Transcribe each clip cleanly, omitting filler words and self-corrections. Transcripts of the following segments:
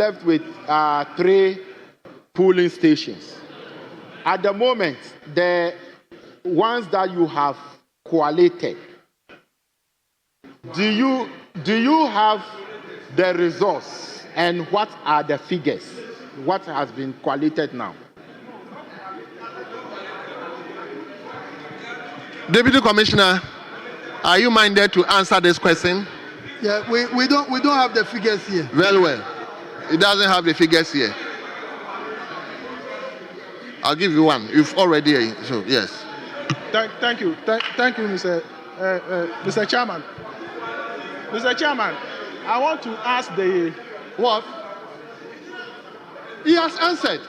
left with 3 polling stations. At the moment, the ones that you have collated, do you have the results, and what are the figures? What has been collated now? Deputy Commissioner, are you minded to answer this question? Yeah, we don't have the figures here. Very well. It doesn't have the figures here. I'll give you one. You've already, so yes. Thank you, Mr. Chairman. Mr. Chairman, I want to ask the What? He has answered.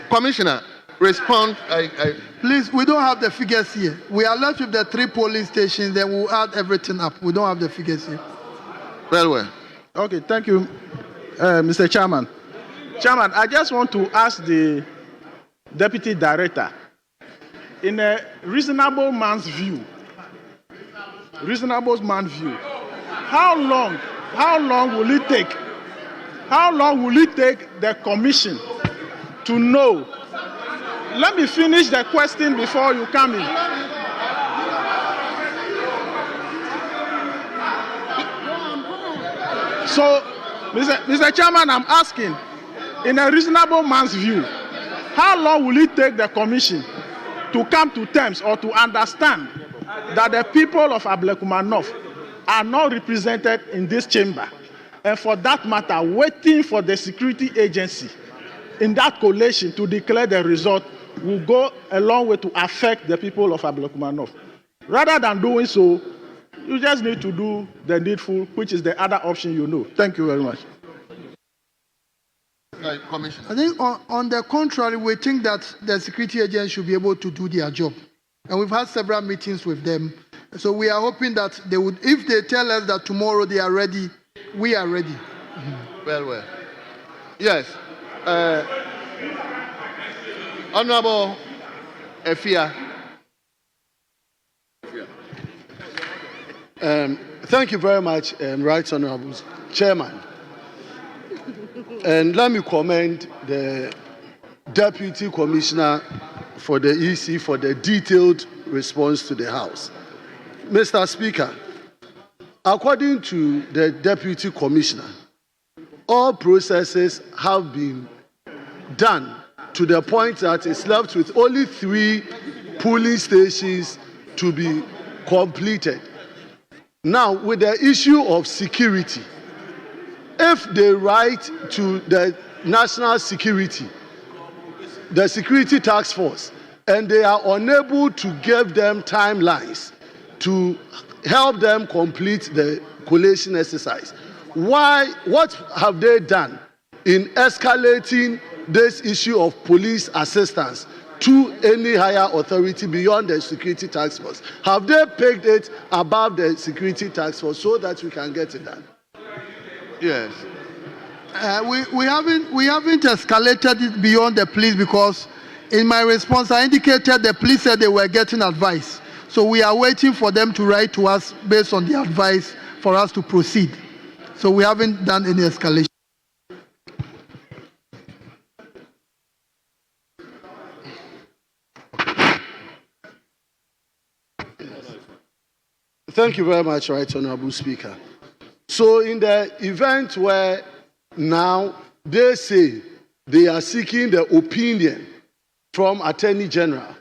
Commissioner, respond. Please, we don't have the figures here. We are left with the 3 polling stations, then we'll add everything up. We don't have the figures here. Very well. Okay, thank you, Mr. Chairman. Chairman, I just want to ask the Deputy Director, in a reasonable man's view, how long will it take? How long will it take the commission to know? Let me finish the question before you come in. So, Mr. Chairman, I'm asking, in a reasonable man's view, how long will it take the commission to come to terms or to understand that the people of Ablekuma North are not represented in this chamber, and for that matter, waiting for the security agency in that collation to declare the result will go a long way to affect the people of Ablekuma North. Rather than doing so, you just need to do the needful, which is the other option you know. Thank you very much. Commissioner. I think on the contrary, we think that the security agents should be able to do their job. And we've had several meetings with them. So we are hoping that they would, if they tell us that tomorrow they are ready, we are ready. Well. Yes. Honorable Efia. Thank you very much, Right Honorable Chairman. And let me commend the Deputy Commissioner for the EC for the detailed response to the House. Mr. Speaker, according to the Deputy Commissioner, all processes have been done to the point that it's left with only 3 polling stations to be completed. Now, with the issue of security, if they write to the national security, the security task force, and they are unable to give them timelines to help them complete the collation exercise, what have they done in escalating this issue of police assistance to any higher authority beyond the security task force? Have they pegged it above the security task force so that we can get it done? Yes. We haven't escalated it beyond the police, because in my response I indicated the police said they were getting advice. So we are waiting for them to write to us based on the advice for us to proceed. So we haven't done any escalation. Thank you very much, Right Honorable Speaker. So in the event where now they say they are seeking the opinion from Attorney General,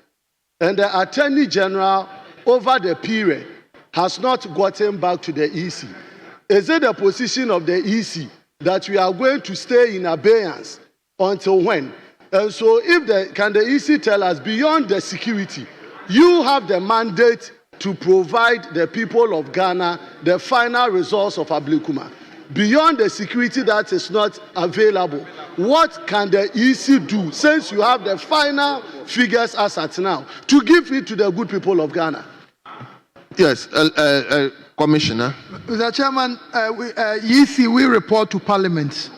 and the Attorney General over the period has not gotten back to the EC, is it the position of the EC that we are going to stay in abeyance until when? And so can the EC tell us, beyond the security, you have the mandate to provide the people of Ghana the final results of Ablekuma. Beyond the security that is not available, what can the EC do, since you have the final figures as at now, to give it to the good people of Ghana? Yes, Commissioner. Mr. Chairman, EC, we report to Parliament.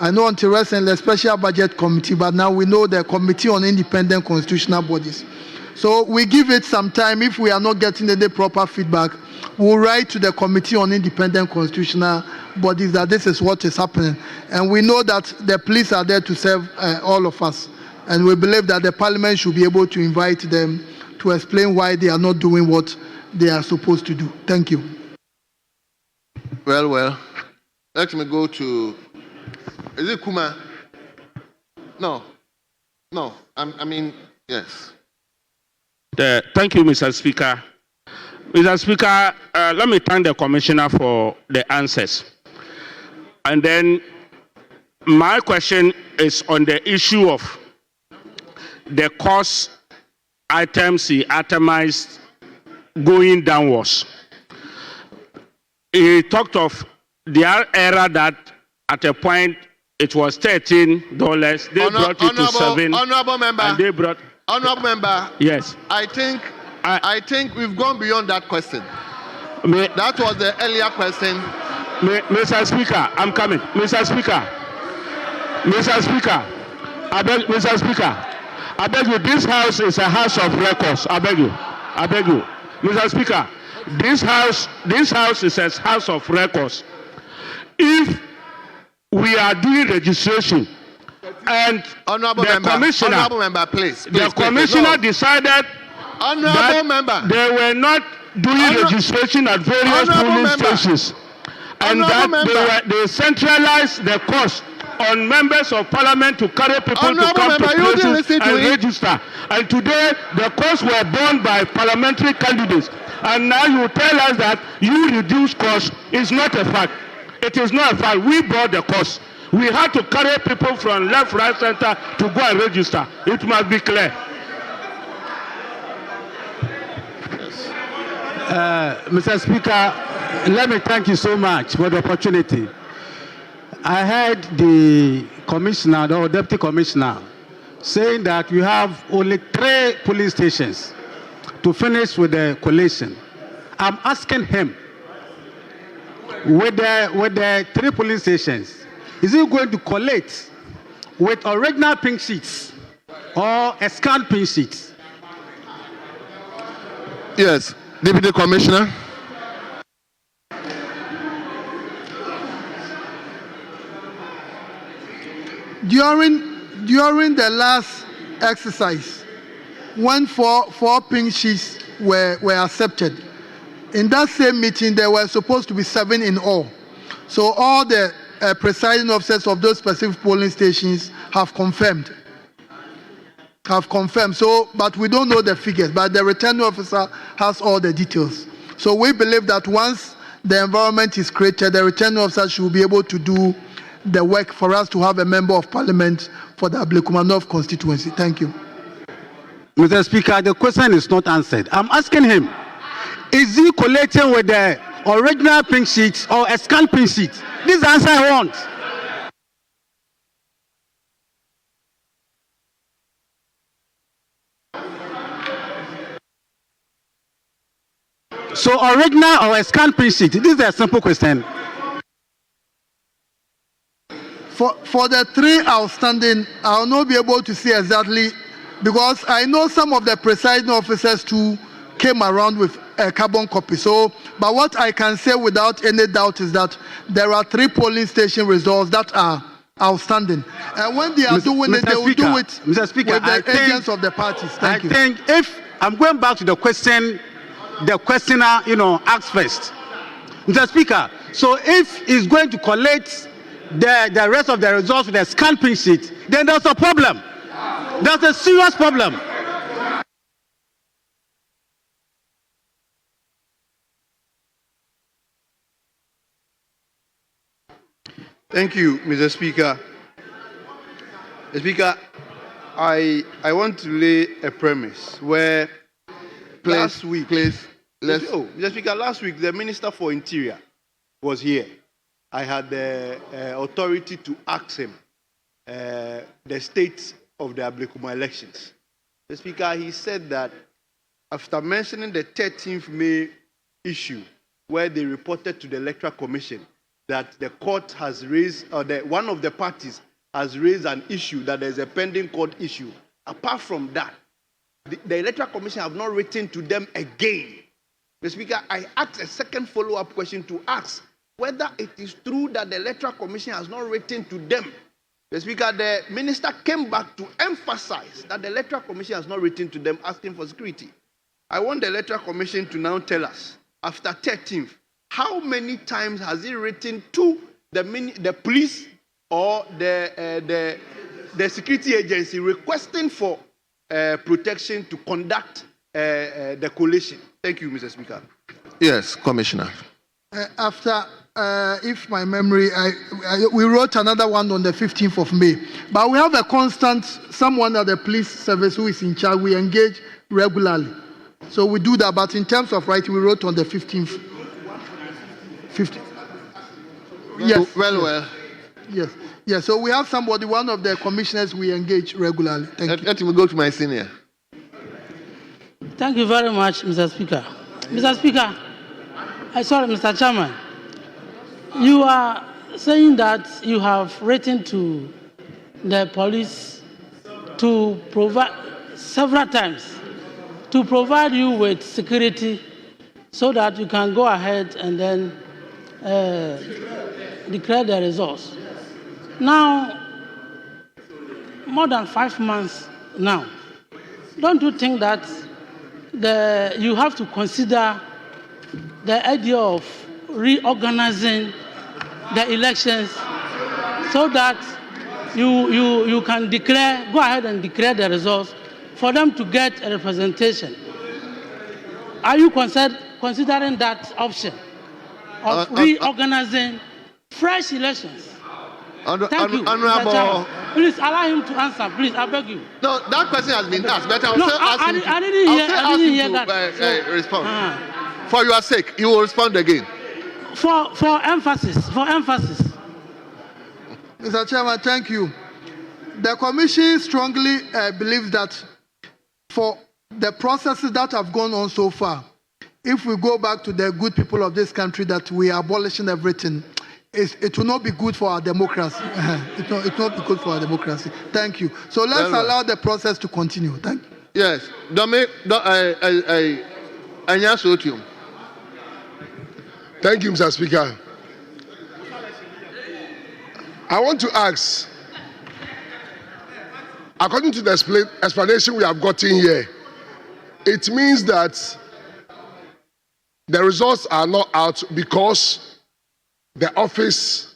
I know until recently the Special Budget Committee, but now we know the Committee on Independent Constitutional Bodies. So we give it some time. If we are not getting any proper feedback, we'll write to the Committee on Independent Constitutional Bodies that this is what is happening. And we know that the police are there to serve all of us. And we believe that the Parliament should be able to invite them to explain why they are not doing what they are supposed to do. Thank you. Well. Let me go to. Is it Kuma? No. I mean, yes. Thank you, Mr. Speaker. Mr. Speaker, let me thank the Commissioner for the answers. And then my question is on the issue of the cost items he itemized going downwards. He talked of the error that at a point it was $13. They brought it to $7. Honorable member. And they brought. Honorable member. Yes. I think we've gone beyond that question. That was the earlier question. Mr. Speaker, I'm coming. Mr. Speaker, Mr. Speaker, I beg you. This house is a house of records. I beg you, Mr. Speaker. This house is a house of records. If we are doing registration and Honorable member, please, the commissioner decided Honorable member, they were not doing registration at various polling stations, and that they centralized the cost on members of parliament to carry people to come to places and register. And today, the costs were borne by parliamentary candidates. And now you tell us that you reduce costs. It's not a fact. It is not a fact. We bore the cost. We had to carry people from left, right, center to go and register. It must be clear. Mr. Speaker, let me thank you so much for the opportunity. I heard the commissioner or deputy commissioner saying that we have only 3 polling stations to finish with the collation. I'm asking him, with the 3 polling stations, is he going to collate with original pink sheets or a scanned pink sheet? Yes, Deputy Commissioner. During the last exercise, when four pink sheets were accepted, in that same meeting there were supposed to be 7 in all. So all the presiding officers of those specific polling stations have confirmed. So, but we don't know the figures, but the returning officer has all the details. So we believe that once the environment is created, the returning officer should be able to do the work for us to have a member of parliament for the Ablekuma North constituency. Thank you. Mr. Speaker, the question is not answered. I'm asking him, is he collating with the original pink sheet or a scanned pink sheet? This is the answer I want. So original or a scanned pink sheet? This is a simple question. For the 3 outstanding, I will not be able to see exactly, because I know some of the presiding officers too came around with a carbon copy. So, but what I can say without any doubt is that there are 3 polling station results that are outstanding. And when they are doing it, they will do it with the agents of the parties. Thank you. I think if I'm going back to the question, the questioner, asked first. Mr. Speaker, so if he's going to collect the rest of the results with a scanned pink sheet, then there's a problem. There's a serious problem. Thank you, Mr. Speaker. Mr. Speaker, I want to lay a premise where last week, Mr. Speaker, last week the Minister for Interior was here. I had the authority to ask him the state of the Ablekuma elections. Mr. Speaker, he said that after mentioning the 13th May issue, where they reported to the Electoral Commission that the court has raised, or one of the parties has raised an issue, that there's a pending court issue. Apart from that, the Electoral Commission have not written to them again. Mr. Speaker, I asked a second follow-up question to ask whether it is true that the Electoral Commission has not written to them. Mr. Speaker, the minister came back to emphasize that the Electoral Commission has not written to them asking for security. I want the Electoral Commission to now tell us, after 13th, how many times has it written to the police or the security agency requesting for protection to conduct the collation? Thank you, Mr. Speaker. Yes, Commissioner. If my memory, we wrote another one on the 15th of May. But we have a constant, someone at the police service who is in charge. We engage regularly. So we do that. But in terms of writing, we wrote on the 15th. 15th. Yes. Well. Yes. Yes. So we have somebody, one of the commissioners we engage regularly. Thank you. Let me go to my senior. Thank you very much, Mr. Speaker. Mr. Speaker, sorry, Mr. Chairman. You are saying that you have written to the police to provide several times to provide you with security so that you can go ahead and then declare the results. Now, more than 5 months now, don't you think that you have to consider the idea of reorganizing the elections so that you can go ahead and declare the results for them to get a representation? Are you considering that option of reorganizing fresh elections? Thank you, Mr. Chairman. Please allow him to answer. Please, I beg you. No, that question has been asked, but I will still ask him. I didn't hear that. Respond. For your sake, you will respond again. For emphasis. Mr. Chairman, thank you. The Commission strongly believes that for the processes that have gone on so far, if we go back to the good people of this country that we are abolishing everything, it will not be good for our democracy. It will not be good for our democracy. Thank you. So let's allow the process to continue. Thank you. Yes. Thank you, Mr. Speaker. I want to ask, according to the explanation we have gotten here, it means that the results are not out because the office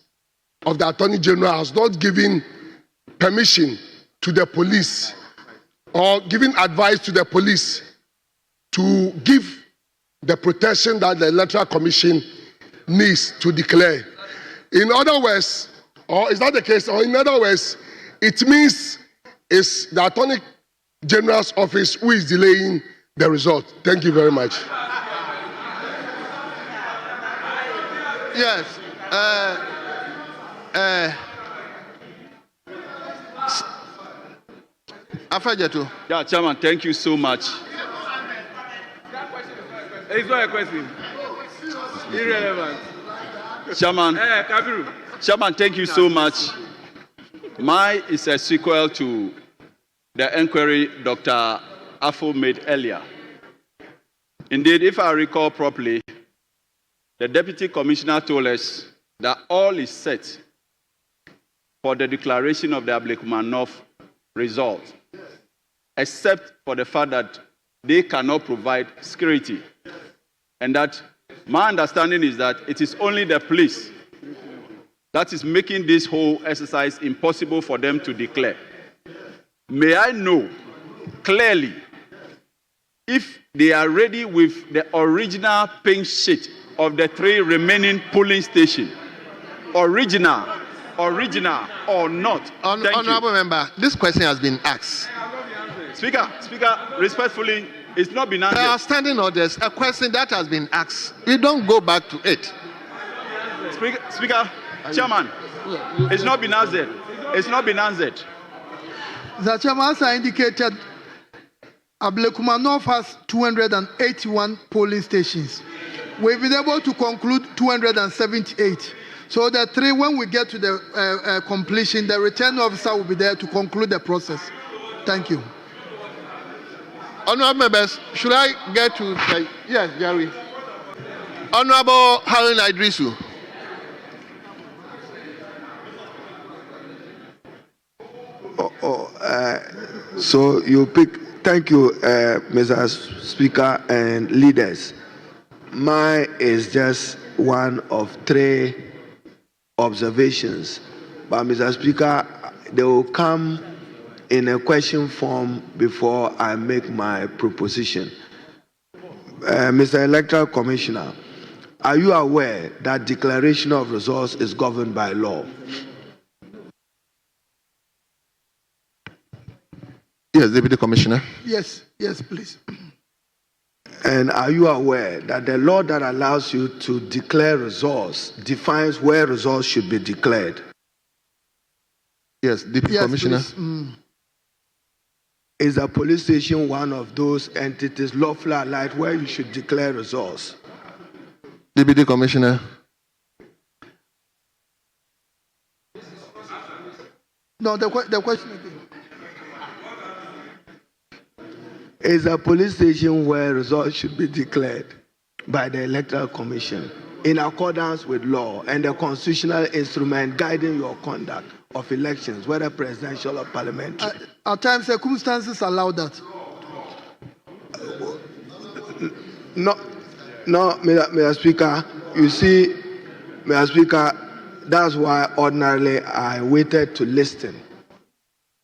of the Attorney General has not given permission to the police or given advice to the police to give the protection that the Electoral Commission needs to declare. In other words, or is that the case? Or in other words, it means it's the Attorney General's office who is delaying the result. Thank you very much. Yes. Yeah, Chairman, thank you so much. It's not a question. Irrelevant. Chairman, thank you so much. Mine is a sequel to the inquiry Dr. Afo made earlier. Indeed, if I recall properly, the Deputy Commissioner told us that all is set for the declaration of the Ablekuma North result, except for the fact that they cannot provide security. And that my understanding is that it is only the police that is making this whole exercise impossible for them to declare. May I know clearly if they are ready with the original pink sheet of the 3 remaining polling stations? Original or not? Honorable member, this question has been asked. Speaker, respectfully, it's not been answered. There are standing orders, a question that has been asked. We don't go back to it. Speaker, Chairman, it's not been answered. The Chairman, as I indicated, Ablekuma North has 281 polling stations. We've been able to conclude 278. So the 3, when we get to the completion, the return officer will be there to conclude the process. Thank you. Honorable members, should I get to the, yes, Jerry. Honorable Harun Idrisu. So you pick. Thank you, Mr. Speaker and leaders. Mine is just one of 3 observations, but Mr. Speaker, they will come in a question form before I make my proposition. Mr. Electoral Commissioner, are you aware that declaration of resource is governed by law? Yes, Deputy Commissioner. Yes, please. And are you aware that the law that allows you to declare resource defines where resource should be declared? Yes, Deputy Commissioner. Is a police station one of those entities lawfully allowed where you should declare resource? Deputy Commissioner. No, the question again. Is a police station where results should be declared by the Electoral Commission in accordance with law and the constitutional instrument guiding your conduct of elections, whether presidential or parliamentary? At times, circumstances allow that. No, Mr. Speaker, you see, Mr. Speaker, that's why ordinarily I waited to listen.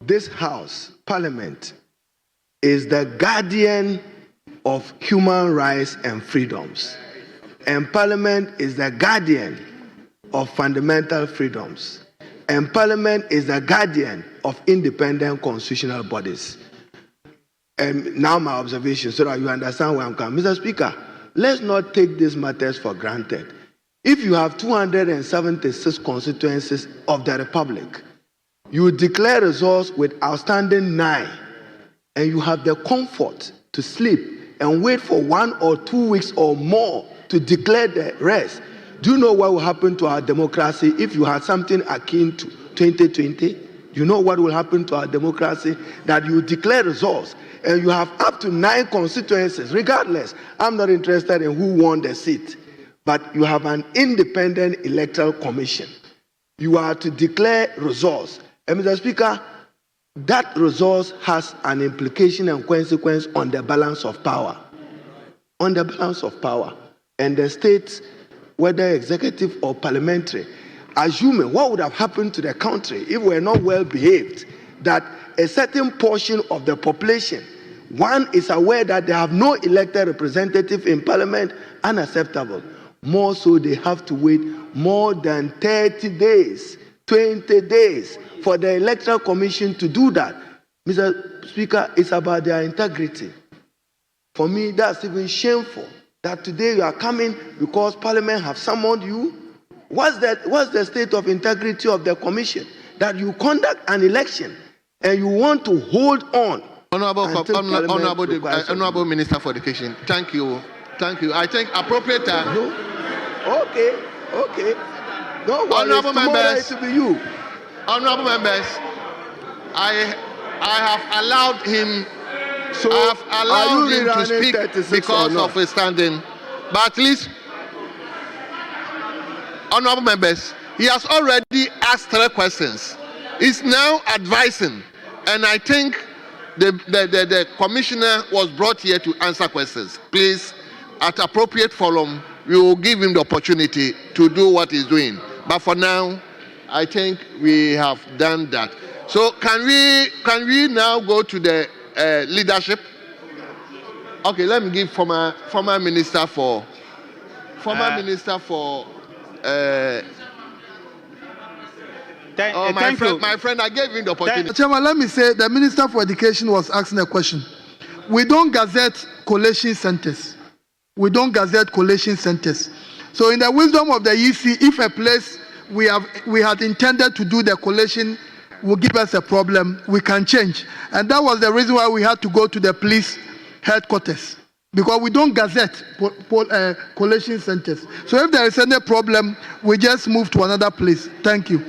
This House, Parliament, is the guardian of human rights and freedoms. And Parliament is the guardian of fundamental freedoms. And Parliament is the guardian of independent constitutional bodies. And now my observation, so that you understand where I'm coming. Mr. Speaker, let's not take these matters for granted. If you have 276 constituencies of the Republic, you declare results with outstanding 9, and you have the comfort to sleep and wait for 1 or 2 weeks or more to declare the rest. Do you know what will happen to our democracy if you had something akin to 2020? Do you know what will happen to our democracy? That you declare results and you have up to 9 constituencies, regardless. I'm not interested in who won the seat, but you have an independent electoral commission. You are to declare results. And Mr. Speaker, that resource has an implication and consequence on the balance of power. On the balance of power. And the states, whether executive or parliamentary, assuming what would have happened to the country if we were not well behaved, that a certain portion of the population, one is aware that they have no elected representative in parliament, unacceptable. More so, they have to wait more than 30 days, 20 days for the Electoral Commission to do that. Mr. Speaker, it's about their integrity. For me, that's even shameful that today you are coming because Parliament have summoned you. What's the state of integrity of the Commission? That you conduct an election and you want to hold on. Honorable Minister for Education, thank you. I think appropriate time. No? Okay. No worries. Honorable members, it will be you. Honorable members, I have allowed him. So I have allowed him to speak because of his standing. But at least, honorable members, he has already asked 3 questions. He's now advising, and I think the commissioner was brought here to answer questions. Please, at appropriate forum, we will give him the opportunity to do what he's doing. But for now, I think we have done that. So can we now go to the leadership? Okay, let me give former minister for my friend, I gave him the opportunity. Chairman, let me say the Minister for Education was asking a question. We don't gazette collation centers. So in the wisdom of the EC, if a place we had intended to do the collation will give us a problem, we can change. And that was the reason why we had to go to the police headquarters, because we don't gazette collation centers. So if there is any problem, we just move to another place. Thank you.